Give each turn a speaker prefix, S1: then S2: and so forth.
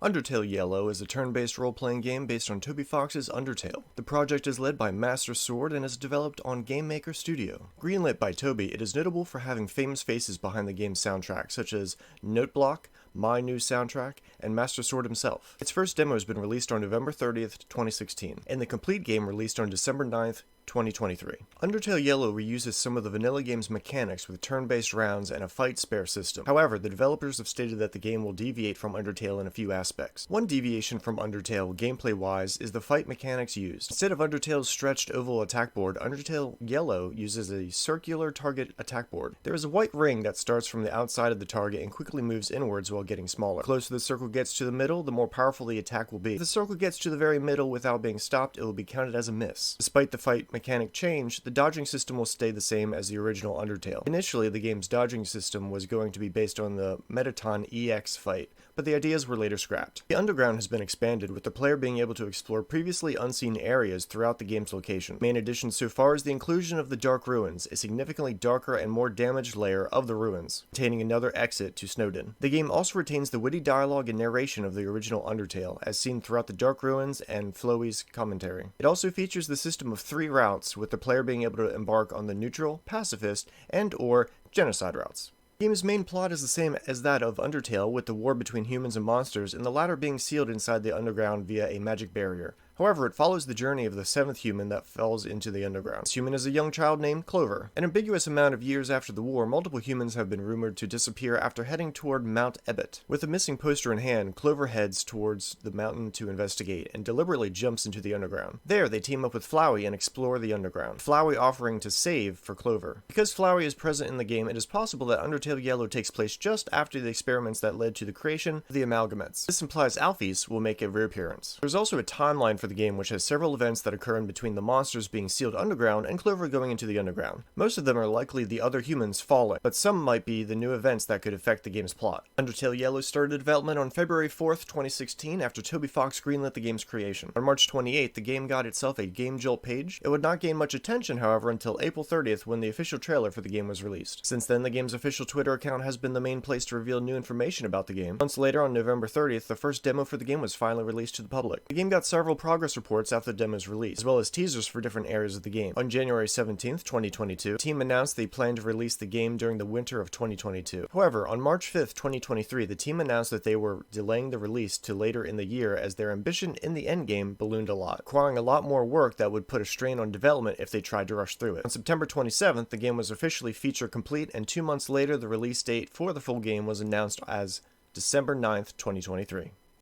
S1: Undertale Yellow is a turn-based role-playing game based on Toby Fox's Undertale. The project is led by Master Sword and is developed on Game Maker Studio. Greenlit by Toby, it is notable for having famous faces behind the game's soundtrack, such as Noteblock, My New Soundtrack, and Master Sword himself. Its first demo has been released on November 30th, 2016, and the complete game released on December 9th, 2023. Undertale Yellow reuses some of the vanilla game's mechanics with turn-based rounds and a fight spare system. However, the developers have stated that the game will deviate from Undertale in a few aspects. One deviation from Undertale, gameplay-wise, is the fight mechanics used. Instead of Undertale's stretched oval attack board, Undertale Yellow uses a circular target attack board. There is a white ring that starts from the outside of the target and quickly moves inwards while getting smaller. The closer the circle gets to the middle, the more powerful the attack will be. If the circle gets to the very middle without being stopped, it will be counted as a miss. Despite the fight mechanic change, the dodging system will stay the same as the original Undertale. Initially, the game's dodging system was going to be based on the Metaton EX fight, but the ideas were later scrapped. The underground has been expanded, with the player being able to explore previously unseen areas throughout the game's location. Main addition so far is the inclusion of the Dark Ruins, a significantly darker and more damaged layer of the ruins, containing another exit to Snowdin. The game also retains the witty dialogue and narration of the original Undertale, as seen throughout the Dark Ruins and Flowey's commentary. It also features the system of 3 routes, with the player being able to embark on the neutral, pacifist, and/or genocide routes. The game's main plot is the same as that of Undertale, with the war between humans and monsters, and the latter being sealed inside the underground via a magic barrier. However, it follows the journey of the 7th human that falls into the underground. This human is a young child named Clover. An ambiguous amount of years after the war, multiple humans have been rumored to disappear after heading toward Mount Ebott. With a missing poster in hand, Clover heads towards the mountain to investigate, and deliberately jumps into the underground. There, they team up with Flowey and explore the underground, Flowey offering to save for Clover. Because Flowey is present in the game, it is possible that Undertale Yellow takes place just after the experiments that led to the creation of the amalgamates. This implies Alphys will make a reappearance. There's also a timeline for the game which has several events that occur in between the monsters being sealed underground and Clover going into the underground. Most of them are likely the other humans falling, but some might be the new events that could affect the game's plot. Undertale Yellow started development on February 4th, 2016 after Toby Fox greenlit the game's creation. On March 28th, the game got itself a Game Jolt page. It would not gain much attention, however, until April 30th when the official trailer for the game was released. Since then, the game's official Twitter account has been the main place to reveal new information about the game. Months later, on November 30th, the first demo for the game was finally released to the public. The game got several progress reports after the demo's release, as well as teasers for different areas of the game. On January 17th, 2022, the team announced they planned to release the game during the winter of 2022. However, on March 5th, 2023, the team announced that they were delaying the release to later in the year as their ambition in the endgame ballooned a lot, requiring a lot more work that would put a strain on development if they tried to rush through it. On September 27th, the game was officially feature complete, and 2 months later, the release date for the full game was announced as December 9th, 2023.